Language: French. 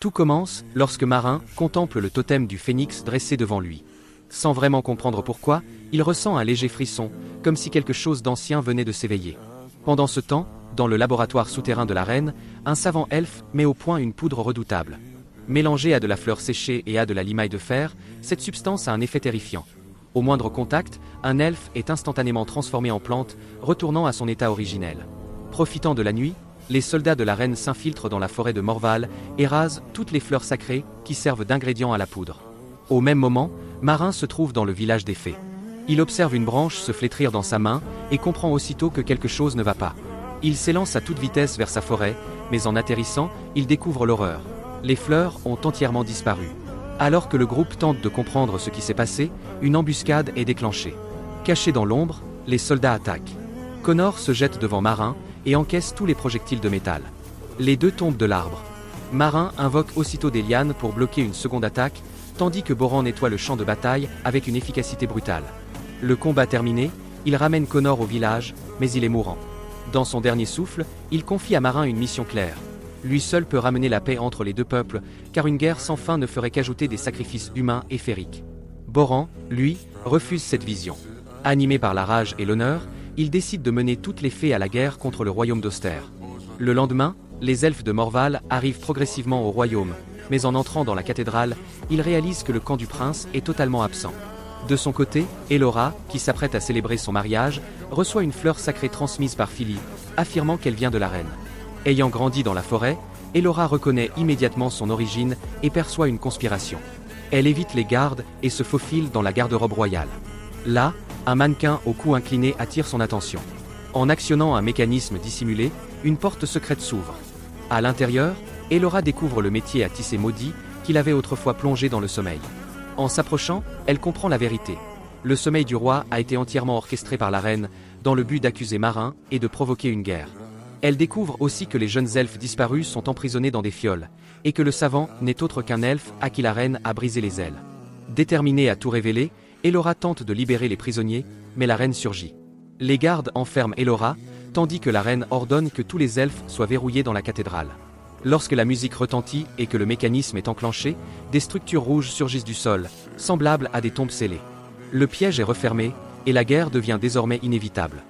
Tout commence lorsque Marin contemple le totem du phénix dressé devant lui. Sans vraiment comprendre pourquoi, il ressent un léger frisson, comme si quelque chose d'ancien venait de s'éveiller. Pendant ce temps, dans le laboratoire souterrain de la reine, un savant elfe met au point une poudre redoutable. Mélangée à de la fleur séchée et à de la limaille de fer, cette substance a un effet terrifiant. Au moindre contact, un elfe est instantanément transformé en plante, retournant à son état originel. Profitant de la nuit, les soldats de la reine s'infiltrent dans la forêt de Morval et rasent toutes les fleurs sacrées qui servent d'ingrédients à la poudre. Au même moment, Marin se trouve dans le village des fées. Il observe une branche se flétrir dans sa main et comprend aussitôt que quelque chose ne va pas. Il s'élance à toute vitesse vers sa forêt, mais en atterrissant, il découvre l'horreur. Les fleurs ont entièrement disparu. Alors que le groupe tente de comprendre ce qui s'est passé, une embuscade est déclenchée. Cachés dans l'ombre, les soldats attaquent. Connor se jette devant Marin et encaisse tous les projectiles de métal. Les deux tombent de l'arbre. Marin invoque aussitôt des lianes pour bloquer une seconde attaque, tandis que Boran nettoie le champ de bataille avec une efficacité brutale. Le combat terminé, il ramène Connor au village, mais il est mourant. Dans son dernier souffle, il confie à Marin une mission claire. Lui seul peut ramener la paix entre les deux peuples, car une guerre sans fin ne ferait qu'ajouter des sacrifices humains et féeriques. Boran, lui, refuse cette vision. Animé par la rage et l'honneur, il décide de mener toutes les fées à la guerre contre le royaume d'Auster. Le lendemain, les elfes de Morval arrivent progressivement au royaume, mais en entrant dans la cathédrale, ils réalisent que le camp du prince est totalement absent. De son côté, Elora, qui s'apprête à célébrer son mariage, reçoit une fleur sacrée transmise par Philippe, affirmant qu'elle vient de la reine. Ayant grandi dans la forêt, Elora reconnaît immédiatement son origine et perçoit une conspiration. Elle évite les gardes et se faufile dans la garde-robe royale. Là, un mannequin au cou incliné attire son attention. En actionnant un mécanisme dissimulé, une porte secrète s'ouvre. À l'intérieur, Elora découvre le métier à tisser maudit qu'il avait autrefois plongé dans le sommeil. En s'approchant, elle comprend la vérité. Le sommeil du roi a été entièrement orchestré par la reine, dans le but d'accuser Marin et de provoquer une guerre. Elle découvre aussi que les jeunes elfes disparus sont emprisonnés dans des fioles, et que le savant n'est autre qu'un elfe à qui la reine a brisé les ailes. Déterminée à tout révéler, Elora tente de libérer les prisonniers, mais la reine surgit. Les gardes enferment Elora, tandis que la reine ordonne que tous les elfes soient verrouillés dans la cathédrale. Lorsque la musique retentit et que le mécanisme est enclenché, des structures rouges surgissent du sol, semblables à des tombes scellées. Le piège est refermé, et la guerre devient désormais inévitable.